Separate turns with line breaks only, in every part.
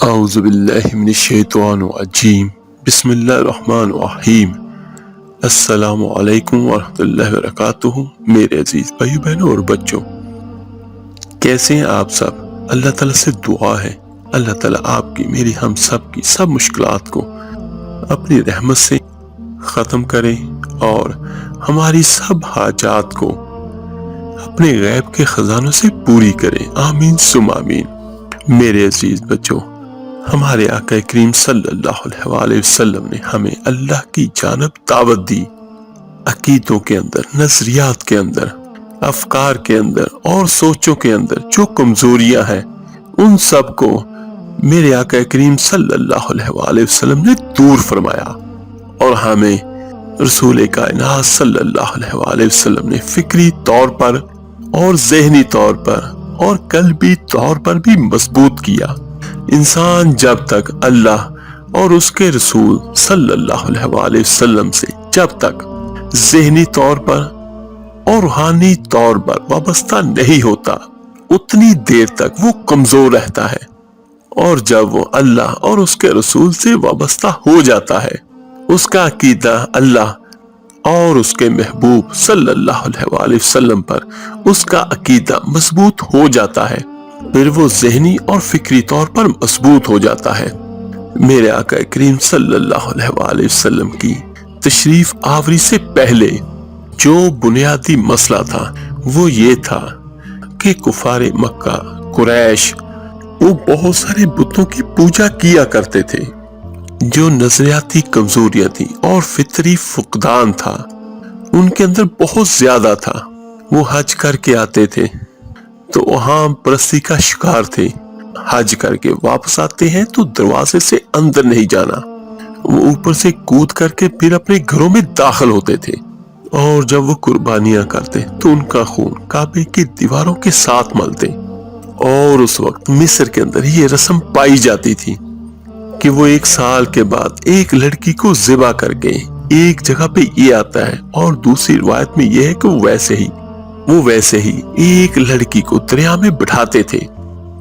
اعوذ باللہ من الشیطان الرجیم بسم اللہ الرحمن الرحیم السلام علیکم ورحمۃ اللہ وبرکاتہ۔ میرے عزیز بھائیو بہنوں اور بچوں، کیسے ہیں آپ سب؟ اللہ تعالیٰ سے دعا ہے اللہ تعالیٰ آپ کی میری ہم سب کی سب مشکلات کو اپنی رحمت سے ختم کرے اور ہماری سب حاجات کو اپنے غیب کے خزانوں سے پوری کرے، آمین ثم آمین۔ میرے عزیز بچوں، ہمارے آقا کریم صلی اللہ علیہ وآلہ وسلم نے ہمیں اللہ کی جانب دعوت دی۔ عقیدوں کے اندر، نظریات کے اندر، افکار کے اندر اور سوچوں کے اندر جو کمزوریاں ہیں ان سب کو میرے آقا کریم صلی اللہ علیہ وآلہ وسلم نے دور فرمایا، اور ہمیں رسول کائنات صلی اللہ علیہ وآلہ وسلم نے فکری طور پر اور ذہنی طور پر اور قلبی طور پر بھی مضبوط کیا۔ انسان جب تک اللہ اور اس کے رسول صلی اللہ علیہ وآلہ وسلم سے جب تک ذہنی طور پر اور روحانی طور پر وابستہ نہیں ہوتا اتنی دیر تک وہ کمزور رہتا ہے، اور جب وہ اللہ اور اس کے رسول سے وابستہ ہو جاتا ہے، اس کا عقیدہ اللہ اور اس کے محبوب صلی اللہ علیہ وآلہ وسلم پر اس کا عقیدہ مضبوط ہو جاتا ہے، پھر وہ ذہنی اور فکری طور پر مضبوط ہو جاتا ہے۔ میرے آقا کریم صلی اللہ علیہ وآلہ وسلم کی تشریف آوری سے پہلے جو بنیادی مسئلہ تھا وہ یہ تھا کہ کفار مکہ قریش وہ بہت سارے بتوں کی پوجا کیا کرتے تھے۔ جو نظریاتی کمزوریاں تھیں اور فطری فقدان تھا ان کے اندر بہت زیادہ تھا۔ وہ حج کر کے آتے تھے تو وہاں پرستی کا شکار تھے، حج کر کے واپس آتے ہیں تو دروازے سے اندر نہیں جانا، وہ اوپر سے کود کر کے پھر اپنے گھروں میں داخل ہوتے تھے، اور جب وہ قربانیاں کرتے تو ان کا خون کعبے کی دیواروں کے ساتھ ملتے۔ اور اس وقت مصر کے اندر یہ رسم پائی جاتی تھی کہ وہ 1 سال کے بعد ایک لڑکی کو ذبح کر کے ایک جگہ پہ یہ آتا ہے، اور دوسری روایت میں یہ ہے کہ وہ ویسے ہی ایک لڑکی کو دریا میں بٹھاتے تھے،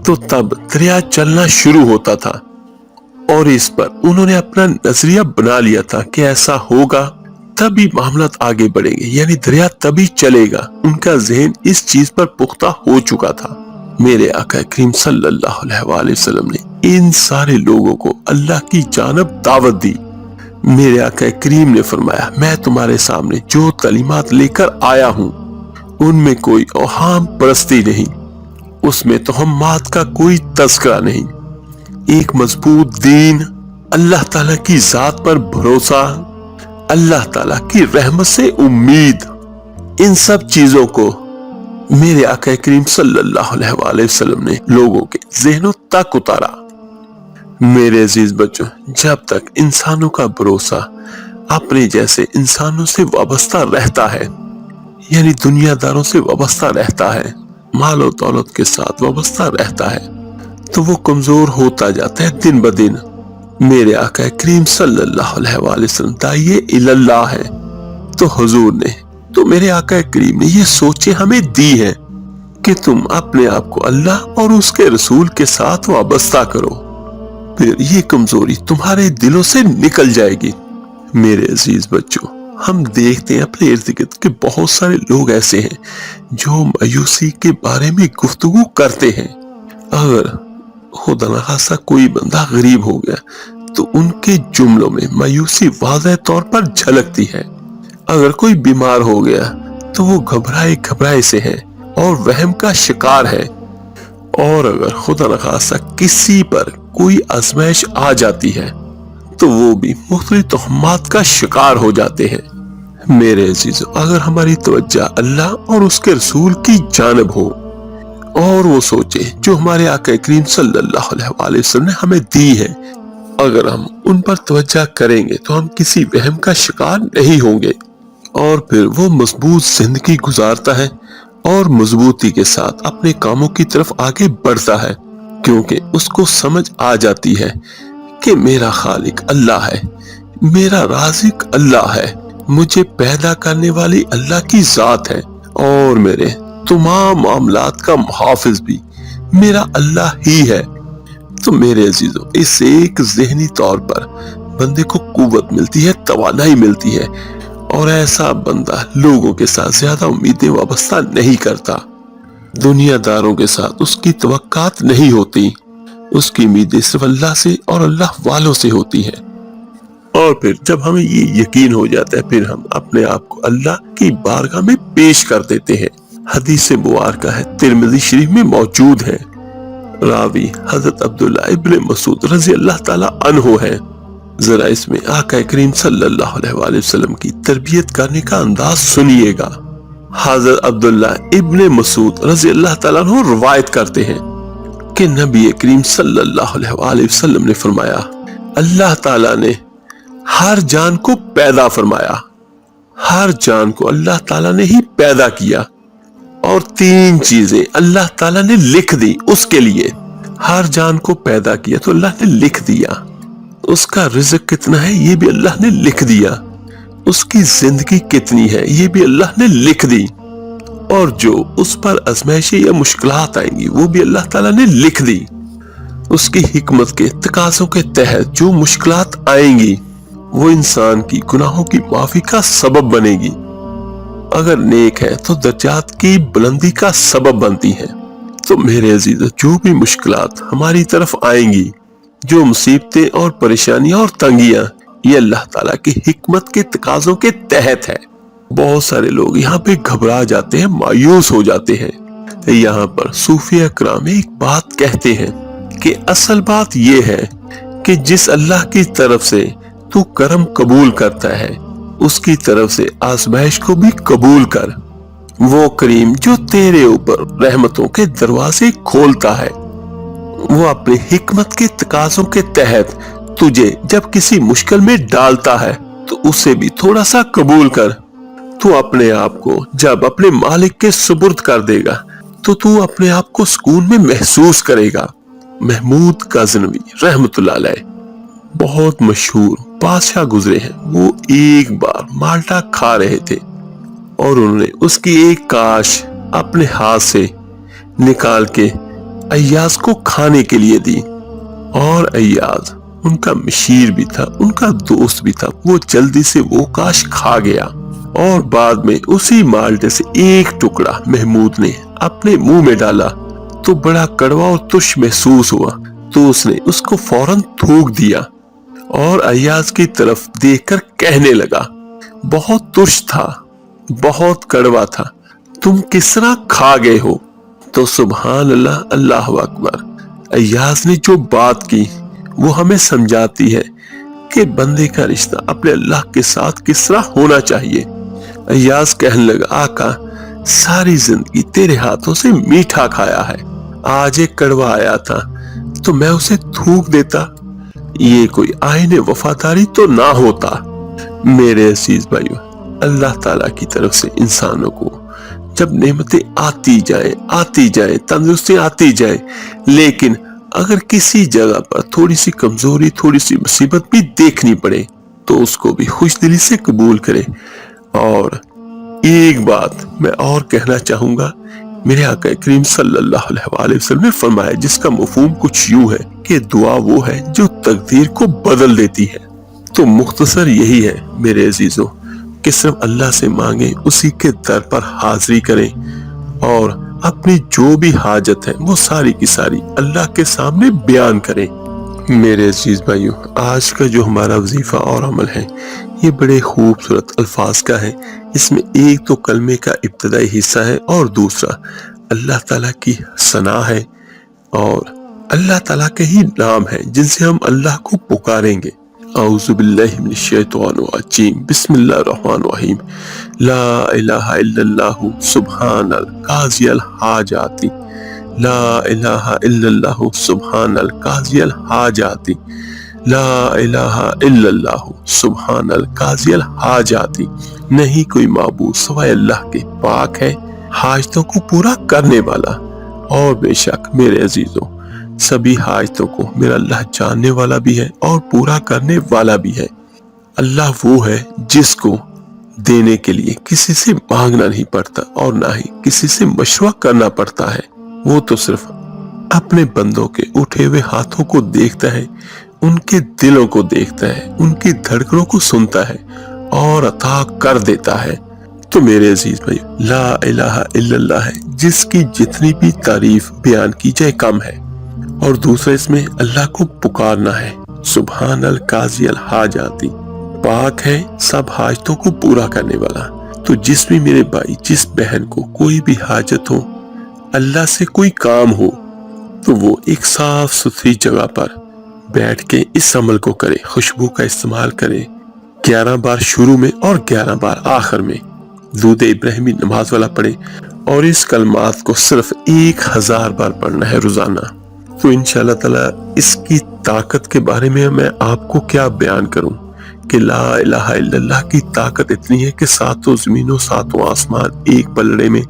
تو تب دریا چلنا شروع ہوتا تھا، اور اس پر انہوں نے اپنا نظریہ بنا لیا تھا کہ ایسا ہوگا تبھی معاملات آگے بڑھیں گے، یعنی دریا تبھی چلے گا۔ ان کا ذہن اس چیز پر پختہ ہو چکا تھا۔ میرے آقا کریم صلی اللہ علیہ وآلہ وسلم نے ان سارے لوگوں کو اللہ کی جانب دعوت دی۔ میرے آقا کریم نے فرمایا، میں تمہارے سامنے جو تعلیمات لے کر آیا ہوں ان میں کوئی اوہام پرستی نہیں، اس میں توہمات کا کوئی تذکرہ نہیں، ایک مضبوط دین، اللہ تعالیٰ کی ذات پر بھروسہ، اللہ تعالیٰ کی رحمت سے امید، ان سب چیزوں کو میرے آقا کریم صلی اللہ علیہ وآلہ وسلم نے لوگوں کے ذہنوں تک اتارا۔ میرے عزیز بچوں، جب تک انسانوں کا بھروسہ اپنے جیسے انسانوں سے وابستہ رہتا ہے، یعنی دنیا داروں سے وابستہ رہتا ہے، مال و دولت کے ساتھ وابستہ رہتا ہے، تو وہ کمزور ہوتا جاتا ہے دن بدن۔ میرے آقا کریم صلی اللہ علیہ وآلہ وسلم داعیے اللہ ہے، تو حضور نے تو میرے آقا کریم نے یہ سوچیں ہمیں دی ہے کہ تم اپنے آپ کو اللہ اور اس کے رسول کے ساتھ وابستہ کرو، پھر یہ کمزوری تمہارے دلوں سے نکل جائے گی۔ میرے عزیز بچوں، ہم دیکھتے ہیں اپنے ارد گرد کہ بہت سارے لوگ ایسے ہیں جو مایوسی کے بارے میں گفتگو کرتے ہیں۔ اگر خدا نخواستہ کوئی بندہ غریب ہو گیا تو ان کے جملوں میں مایوسی واضح طور پر جھلکتی ہے۔ اگر کوئی بیمار ہو گیا تو وہ گھبرائے سے ہے اور وہم کا شکار ہے، اور اگر خدا نخواستہ کسی پر کوئی آزمائش آ جاتی ہے تو وہ بھی مختلف تہمات کا شکار ہو جاتے ہیں۔ میرے عزیزو، اگر ہماری توجہ اللہ اور اس کے رسول کی جانب ہو اور وہ سوچے جو ہمارے آقا کریم صلی اللہ علیہ وآلہ وسلم نے ہمیں دی ہے، اگر ہم ان پر توجہ کریں گے تو ہم کسی وہم کا شکار نہیں ہوں گے، اور پھر وہ مضبوط زندگی گزارتا ہے اور مضبوطی کے ساتھ اپنے کاموں کی طرف آگے بڑھتا ہے، کیونکہ اس کو سمجھ آ جاتی ہے کہ میرا خالق اللہ ہے، میرا رازق اللہ ہے، مجھے پیدا کرنے والی اللہ کی ذات ہے، اور میرے تمام معاملات کا محافظ بھی میرا اللہ ہی ہے۔ تو میرے عزیزوں، اس سے ایک ذہنی طور پر بندے کو قوت ملتی ہے، توانائی ملتی ہے، اور ایسا بندہ لوگوں کے ساتھ زیادہ امیدیں وابستہ نہیں کرتا، دنیا داروں کے ساتھ اس کی توقعات نہیں ہوتی، اس کی امیدیں صرف اللہ سے اور اللہ والوں سے ہوتی ہے۔ اور پھر جب ہمیں یہ یقین ہو جاتا ہے، پھر ہم اپنے آپ کو اللہ کی بارگاہ میں پیش کر دیتے ہیں۔ حدیث مبارکہ ہے، ترمذی شریف میں موجود ہے، راوی حضرت عبداللہ ابن مسعود رضی اللہ تعالی عنہ ہے۔ ذرا اس میں آقا کریم صلی اللہ علیہ وآلہ وسلم کی تربیت کرنے کا انداز سنیے گا۔ حضرت عبداللہ ابن مسعود رضی اللہ تعالیٰ عنہ روایت کرتے ہیں کہ نبی کریم صلی اللہ علیہ وآلہ وسلم نے فرمایا، اللہ تعالیٰ نے ہر جان کو پیدا فرمایا، ہر جان کو اللہ تعالیٰ نے ہی پیدا کیا، اور 3 چیزیں اللہ تعالیٰ نے لکھ دی اس کے لیے۔ ہر جان کو پیدا کیا تو اللہ نے لکھ دیا، اس کا رزق کتنا ہے یہ بھی اللہ نے لکھ دیا، اس کی زندگی کتنی ہے یہ بھی اللہ نے لکھ دی، اور جو اس پر آزمائشیں یا مشکلات آئیں گی وہ بھی اللہ تعالیٰ نے لکھ دی۔ اس کی حکمت کے تقاضوں کے تحت جو مشکلات آئیں گی وہ انسان کی گناہوں کی معافی کا سبب بنے گی، اگر نیک ہے تو درجات کی بلندی کا سبب بنتی ہے۔ تو میرے عزیزو، جو بھی مشکلات ہماری طرف آئیں گی، جو مصیبتیں اور پریشانیاں اور تنگیاں، یہ اللہ تعالیٰ کی حکمت کے تقاضوں کے تحت ہے۔ بہت سارے لوگ یہاں پہ گھبرا جاتے ہیں، مایوس ہو جاتے ہیں۔ یہاں پر صوفیہ کرام ایک بات کہتے ہیں کہ اصل بات یہ ہے کہ جس اللہ کی طرف سے تو کرم قبول کرتا ہے، اس کی طرف سے آزمائش کو بھی قبول کر۔ وہ کریم جو تیرے اوپر رحمتوں کے دروازے کھولتا ہے، وہ اپنی حکمت کے تقاضوں کے تحت تجھے جب کسی مشکل میں ڈالتا ہے تو اسے بھی تھوڑا سا قبول کر۔ تو اپنے آپ کو جب اپنے مالک کے سپرد کر دے گا تو اپنے آپ کو سکون میں محسوس کرے گا۔ محمود غزنوی رحمت اللہ علیہ بہت مشہور بادشاہ گزرے ہیں، وہ ایک بار مالٹا کھا رہے تھے اور انہوں نے اس کی ایک کاش اپنے ہاتھ سے نکال کے ایاز کو کھانے کے لیے دی، اور ایاز ان کا مشیر بھی تھا، ان کا دوست بھی تھا، وہ جلدی سے وہ کاش کھا گیا، اور بعد میں اسی مالٹے سے ایک ٹکڑا محمود نے اپنے منہ میں ڈالا تو بڑا کڑوا اور تش محسوس ہوا، تو اس نے اس کو فوراً تھوک دیا اور ایاز کی طرف دیکھ کر کہنے لگا، بہت تش تھا، بہت کڑوا تھا، تم کس طرح کھا گئے ہو؟ تو سبحان اللہ، اللہ اکبر، ایاز نے جو بات کی وہ ہمیں سمجھاتی ہے کہ بندے کا رشتہ اپنے اللہ کے ساتھ کس طرح ہونا چاہیے۔ ایاز کہنے لگا، آقا ساری زندگی تیرے ہاتھوں سے میٹھا کھایا ہے، آج ایک کڑوا آیا تھا تو میں اسے تھوک دیتا، یہ کوئی آئین وفاداری تو نہ ہوتا۔ میرے عزیز بھائیو، اللہ تعالیٰ کی طرف سے انسانوں کو جب نعمتیں آتی جائیں، تندرستی آتی جائے، لیکن اگر کسی جگہ پر تھوڑی سی کمزوری، تھوڑی سی مصیبت بھی دیکھنی پڑے تو اس کو بھی خوش دلی سے قبول کرے۔ اور ایک بات میں اور کہنا چاہوں گا، میرے آقا کریم صلی اللہ علیہ وآلہ وسلم نے فرمایا، جس کا مفہوم کچھ یوں ہے کہ دعا وہ ہے جو تقدیر کو بدل دیتی ہے۔ تو مختصر یہی ہے میرے عزیزوں کہ صرف اللہ سے مانگیں، اسی کے در پر حاضری کریں، اور اپنی جو بھی حاجت ہے وہ ساری کی ساری اللہ کے سامنے بیان کریں۔ میرے عزیز بھائیوں، آج کا جو ہمارا وظیفہ اور عمل ہے یہ بڑے خوبصورت الفاظ کا ہے۔ اس میں ایک تو کلمے کا ابتدائی حصہ ہے، اور دوسرا اللہ تعالیٰ کی ثنا ہے، اور اللہ تعالیٰ کے ہی نام ہے جن سے ہم اللہ کو پکاریں گے۔ اعوذ باللہ من الشیطان الرجیم، بسم اللہ الرحمن الرحیم، لا الہ الا اللہ سبحان القاضی الحاجات، لا الہ الا اللہ سبحان القاضی الحاجات، لا الہ الا اللہ سبحان القاضی الحاجات۔ نہیں کوئی معبود سوائے اللہ کے، پاک ہے حاجتوں کو پورا کرنے والا۔ اور بے شک میرے عزیزوں، سبھی حاجتوں کو میرا اللہ جاننے والا بھی ہے اور پورا کرنے والا بھی ہے۔ اللہ وہ ہے جس کو دینے کے لیے کسی سے مانگنا نہیں پڑتا اور نہ ہی کسی سے مشورہ کرنا پڑتا ہے، وہ تو صرف اپنے بندوں کے اٹھے ہوئے ہاتھوں کو دیکھتا ہے، ان کے دلوں کو دیکھتا ہے، ان کی دھڑکنوں کو سنتا ہے اور عطا کر دیتا ہے۔ تو میرے عزیز بھائی، لا الہ الا اللہ ہے جس کی جتنی بھی تعریف بیان کی جائے کم ہے، اور دوسرا اس میں اللہ کو پکارنا ہے، سبحان القاضی الحاجات، پاک ہے سب حاجتوں کو پورا کرنے والا۔ تو جس بھی میرے بھائی، جس بہن کو کوئی بھی حاجت ہو، اللہ سے کوئی کام ہو، تو وہ ایک صاف ستھری جگہ پر بیٹھ کے اس عمل کو کرے، خوشبو کا استعمال کرے، 11 بار شروع میں اور 11 بار آخر میں درود ابراہیمی نماز والا پڑھے، اور اس کلمات کو صرف 1000 بار پڑھنا ہے روزانہ۔ تو انشاءاللہ تعالی اس کی طاقت کے بارے میں آپ کو کیا بیان کروں کہ لا الہ الا اللہ کی طاقت اتنی ہے کہ 7 زمینوں 7 آسمان ایک پلڑے میں،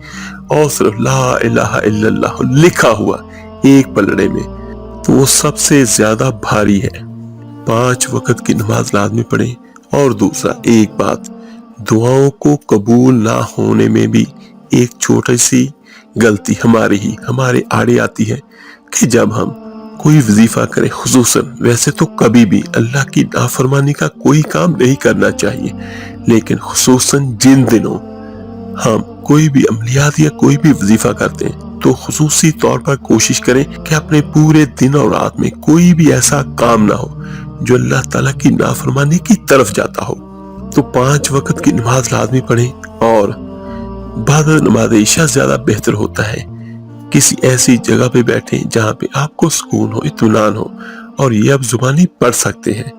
اور صرف لا الہ الا اللہ لکھا ہوا ایک پلڑے میں، تو وہ سب سے زیادہ بھاری ہے۔ 5 وقت کی نماز لازمی پڑھیں، اور دوسرا ایک بات، دعاؤں کو قبول نہ ہونے میں بھی ایک چھوٹی سی غلطی ہمارے آڑے آتی ہے کہ جب ہم کوئی وظیفہ کرے، خصوصاً ویسے تو کبھی بھی اللہ کی نافرمانی کا کوئی کام نہیں کرنا چاہیے، لیکن خصوصاً جن دنوں ہم کوئی بھی عملیات یا کوئی بھی وظیفہ کرتے ہیں تو خصوصی طور پر کوشش کریں کہ اپنے پورے دن اور رات میں کوئی بھی ایسا کام نہ ہو جو اللہ تعالیٰ کی نافرمانی کی طرف جاتا ہو۔ تو 5 وقت کی نماز لازمی پڑھیں، اور بعد نماز عشاء زیادہ بہتر ہوتا ہے کسی ایسی جگہ پہ بیٹھیں جہاں پہ آپ کو سکون ہو، اطمینان ہو، اور یہ آپ زبانی پڑھ سکتے ہیں۔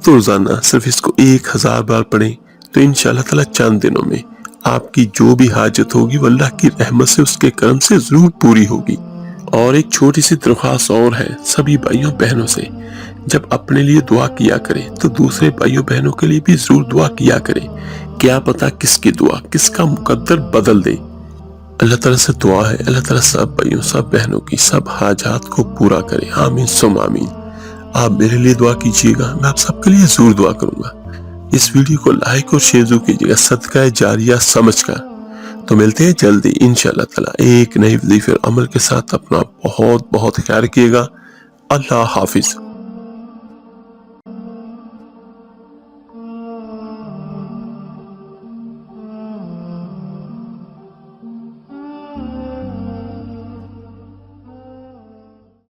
تو روزانہ صرف اس کو 1000 بار پڑھیں، تو انشاءاللہ تعالیٰ چند دنوں میں آپ کی جو بھی حاجت ہوگی وہ اللہ کی رحمت سے، اس کے کرم سے ضرور پوری ہوگی۔ اور ایک چھوٹی سی درخواست اور ہے سبھی بھائیوں بہنوں سے، جب اپنے لیے دعا کیا کریں تو دوسرے بھائیوں بہنوں کے لیے بھی ضرور دعا کیا کریں، کیا پتا کس کی دعا کس کا مقدر بدل دے۔ اللہ تعالیٰ سے دعا ہے اللہ تعالیٰ سب بھائیوں سب بہنوں کی سب حاجات کو پورا کرے، آمین ثم آمین۔ آپ میرے لیے دعا کیجیے گا، میں آپ سب کے لیے ضرور دعا کروں گا۔ اس ویڈیو کو لائک اور شیئر ضرور کیجیے گا صدقہ جاریہ سمجھ کر۔ تو ملتے ہیں جلدی انشاءاللہ تعالیٰ ایک نئی وظیفے اور عمل کے ساتھ۔ اپنا بہت بہت خیال رکھیے گا۔ اللہ حافظ۔